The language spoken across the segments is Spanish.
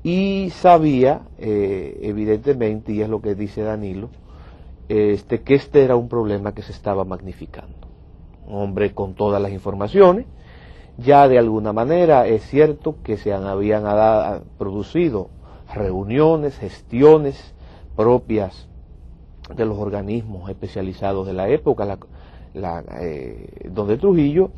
y sabía, evidentemente, y es lo que dice Danilo, que este era un problema que se estaba magnificando. Un hombre con todas las informaciones, ya de alguna manera es cierto que habían producido reuniones, gestiones propias de los organismos especializados de la época, donde Trujillo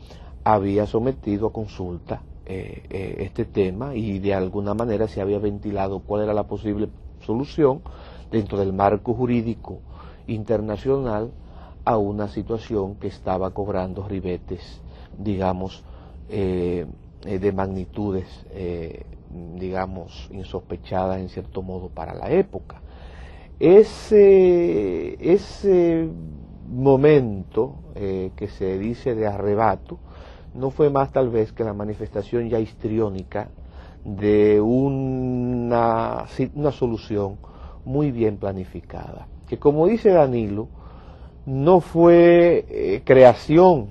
había sometido a consulta este tema y de alguna manera se había ventilado cuál era la posible solución dentro del marco jurídico internacional a una situación que estaba cobrando ribetes, digamos, de magnitudes, digamos, insospechadas en cierto modo para la época. Ese momento que se dice de arrebato no fue más tal vez que la manifestación ya histriónica de una solución muy bien planificada, que como dice Danilo, no fue creación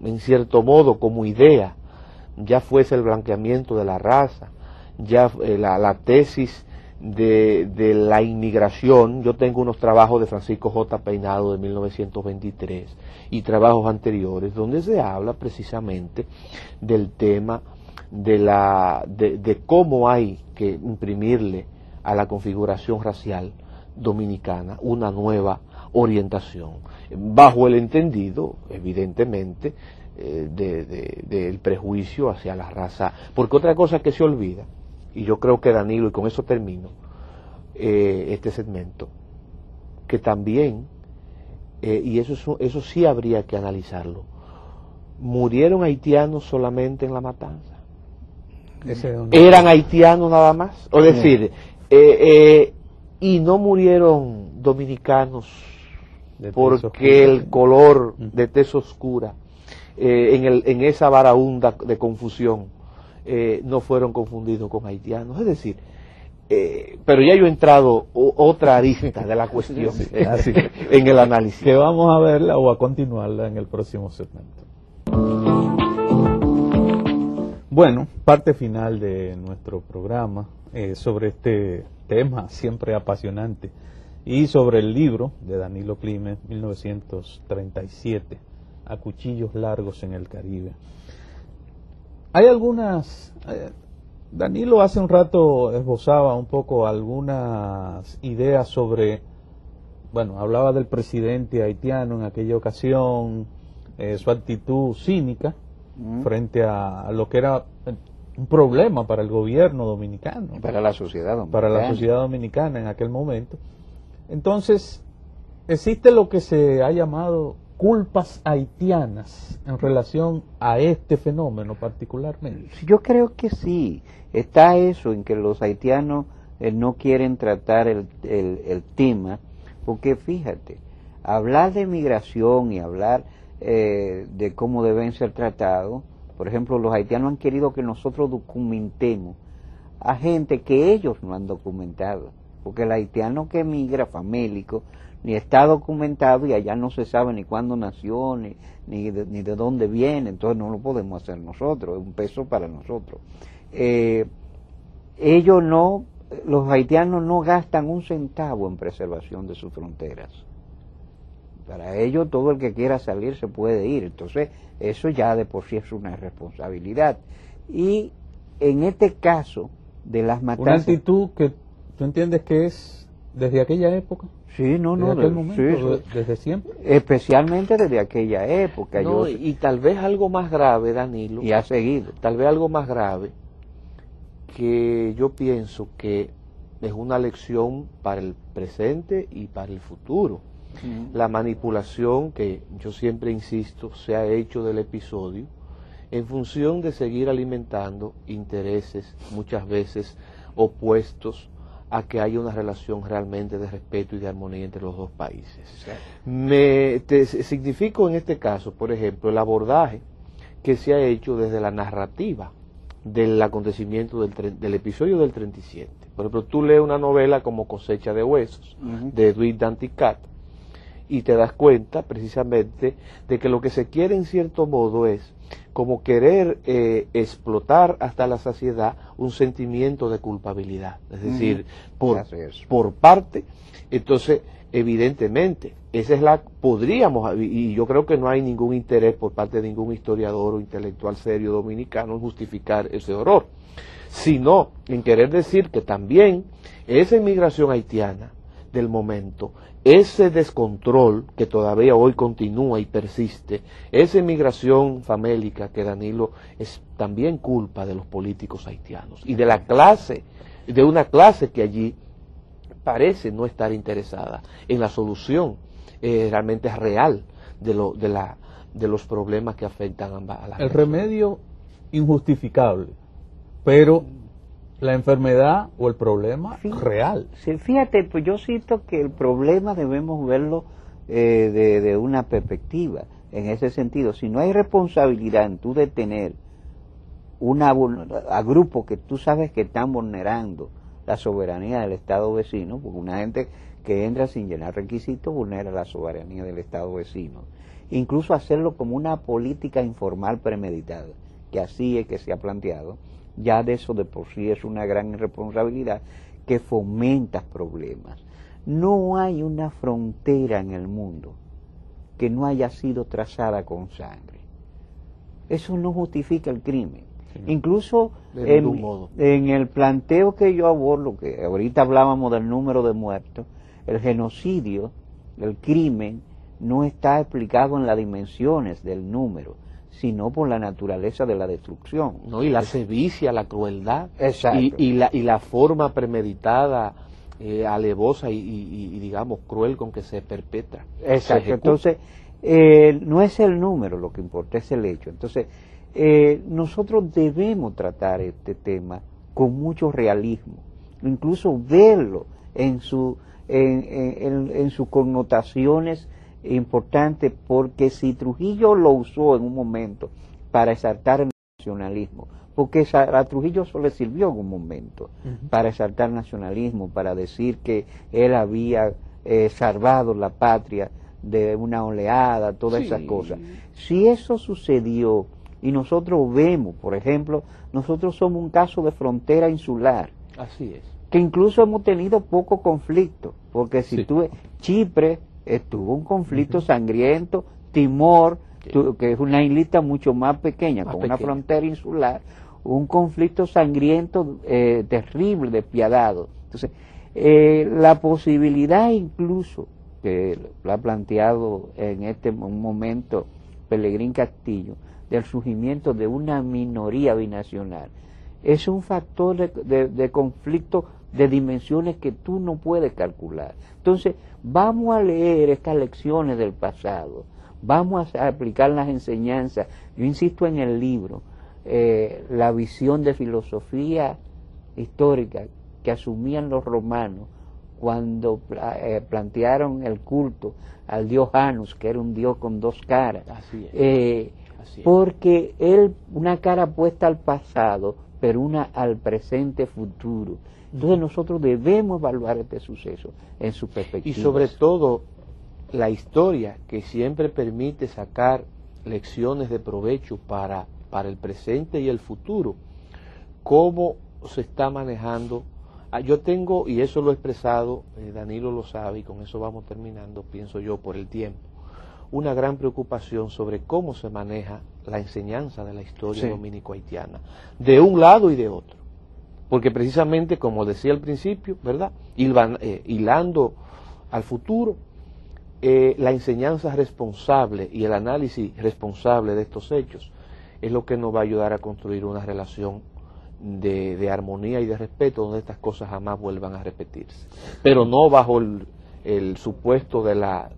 en cierto modo como idea, ya fuese el blanqueamiento de la raza, ya la tesis de la inmigración. Yo tengo unos trabajos de Francisco J. Peinado de 1923 y trabajos anteriores donde se habla precisamente del tema de cómo hay que imprimirle a la configuración racial dominicana una nueva orientación, bajo el entendido, evidentemente, del prejuicio hacia la raza, porque otra cosa que se olvida, y yo creo que Danilo, y con eso termino este segmento, que también, y eso sí habría que analizarlo, ¿murieron haitianos solamente en la matanza? ¿Eran haitianos nada más? O decir, y no murieron dominicanos porque el color de tez oscura, en esa varaunda de confusión, no fueron confundidos con haitianos. Es decir, pero ya yo he entrado otra arista de la cuestión en el análisis. Que vamos a verla o a continuarla en el próximo segmento. Bueno, parte final de nuestro programa sobre este tema siempre apasionante y sobre el libro de Danilo Climent, 1937, A Cuchillos Largos en el Caribe. Hay algunas, Danilo hace un rato esbozaba un poco algunas ideas sobre, bueno, hablaba del presidente haitiano en aquella ocasión, su actitud cínica frente a lo que era un problema para el gobierno dominicano. Para la sociedad dominicana. Para la sociedad dominicana en aquel momento. Entonces, existe lo que se ha llamado culpas haitianas en relación a este fenómeno particularmente. Yo creo que sí. Está eso en que los haitianos no quieren tratar el tema, porque fíjate, hablar de migración y hablar de cómo deben ser tratados, por ejemplo, los haitianos han querido que nosotros documentemos a gente que ellos no han documentado, porque el haitiano que emigra famélico ni está documentado y allá no se sabe ni cuándo nació, ni de dónde viene, entonces no lo podemos hacer nosotros, es un peso para nosotros. Los haitianos no gastan un centavo en preservación de sus fronteras. Para ellos todo el que quiera salir se puede ir, entonces eso ya de por sí es una responsabilidad. Y en este caso de las matanzas... Una actitud que tú entiendes que es desde aquella época. Sí, desde siempre. Especialmente desde aquella época. No, y tal vez algo más grave, Danilo. Y ha seguido. Tal vez algo más grave, que yo pienso que es una lección para el presente y para el futuro. La manipulación que yo siempre insisto se ha hecho del episodio en función de seguir alimentando intereses muchas veces opuestos a que haya una relación realmente de respeto y de armonía entre los dos países. Significo en este caso, por ejemplo, el abordaje que se ha hecho desde la narrativa del acontecimiento del episodio del 37. Por ejemplo, tú lees una novela como Cosecha de Huesos, de Edwin Danticat, y te das cuenta precisamente de que lo que se quiere en cierto modo es como querer explotar hasta la saciedad un sentimiento de culpabilidad, es decir, por parte. Entonces, evidentemente, esa es podríamos, y yo creo que no hay ningún interés por parte de ningún historiador o intelectual serio dominicano en justificar ese horror, sino en querer decir que también esa inmigración haitiana del momento, ese descontrol que todavía hoy continúa y persiste, esa inmigración famélica que Danilo es también culpa de los políticos haitianos y de la clase, de una clase que allí parece no estar interesada en la solución realmente real de los problemas que afectan a la gente. El remedio injustificable, pero la enfermedad o el problema real. Sí, fíjate, pues yo siento que el problema debemos verlo de una perspectiva, en ese sentido. Si no hay responsabilidad en tú detener a grupos que tú sabes que están vulnerando la soberanía del Estado vecino, porque una gente que entra sin llenar requisitos vulnera la soberanía del Estado vecino. Incluso hacerlo como una política informal premeditada, que así es que se ha planteado, ya de eso de por sí es una gran irresponsabilidad que fomenta problemas. No hay una frontera en el mundo que no haya sido trazada con sangre. Eso no justifica el crimen. Incluso en el planteo que yo abordo, que ahorita hablábamos del número de muertos, el genocidio, el crimen, no está explicado en las dimensiones del número, sino por la naturaleza de la destrucción. No, y la sevicia, la crueldad, exacto, y la forma premeditada, alevosa y digamos cruel con que se perpetra. Exacto, entonces no es el número lo que importa, es el hecho. Entonces nosotros debemos tratar este tema con mucho realismo, incluso verlo en sus connotaciones importantes, porque si Trujillo lo usó en un momento para exaltar el nacionalismo, porque a Trujillo eso le sirvió en un momento para exaltar nacionalismo, para decir que él había salvado la patria de una oleada, todas esas cosas. Si eso sucedió y nosotros vemos, por ejemplo, nosotros somos un caso de frontera insular. Así es. Que incluso hemos tenido poco conflicto, porque si tú ves, Chipre tuvo un conflicto sangriento, Timor, que es una islita mucho más pequeña, con una frontera insular, un conflicto sangriento terrible, despiadado. Entonces, la posibilidad incluso, que lo ha planteado en este momento Pelegrín Castillo, del surgimiento de una minoría binacional, es un factor de conflicto de dimensiones que tú no puedes calcular. Entonces, vamos a leer estas lecciones del pasado, vamos a aplicar las enseñanzas. Yo insisto en el libro, la visión de filosofía histórica que asumían los romanos cuando plantearon el culto al dios Janus, que era un dios con dos caras. Así es. Porque una cara puesta al pasado, pero una al presente futuro. Entonces nosotros debemos evaluar este suceso en su perspectiva. Y sobre todo la historia, que siempre permite sacar lecciones de provecho para el presente y el futuro. Cómo se está manejando. Yo tengo, y eso lo he expresado, Danilo lo sabe, y con eso vamos terminando, pienso yo, por el tiempo, una gran preocupación sobre cómo se maneja la enseñanza de la historia dominico-haitiana, de un lado y de otro. Porque precisamente, como decía al principio, ¿verdad?, hilando al futuro, la enseñanza responsable y el análisis responsable de estos hechos es lo que nos va a ayudar a construir una relación de armonía y de respeto, donde estas cosas jamás vuelvan a repetirse, pero no bajo el supuesto de la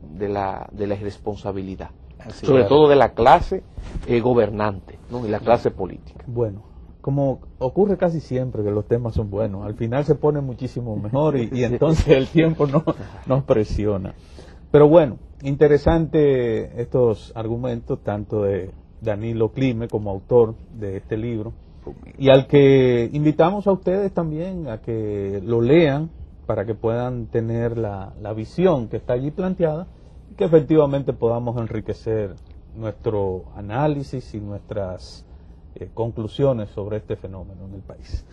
irresponsabilidad, sobre todo de la clase gobernante, ¿no?, y la clase política. Bueno, como ocurre casi siempre que los temas son buenos, al final se pone muchísimo mejor y entonces el tiempo nos presiona. Pero bueno, interesante estos argumentos, tanto de Danilo Climent como autor de este libro, y al que invitamos a ustedes también a que lo lean para que puedan tener la visión que está allí planteada y que efectivamente podamos enriquecer nuestro análisis y nuestras conclusiones sobre este fenómeno en el país.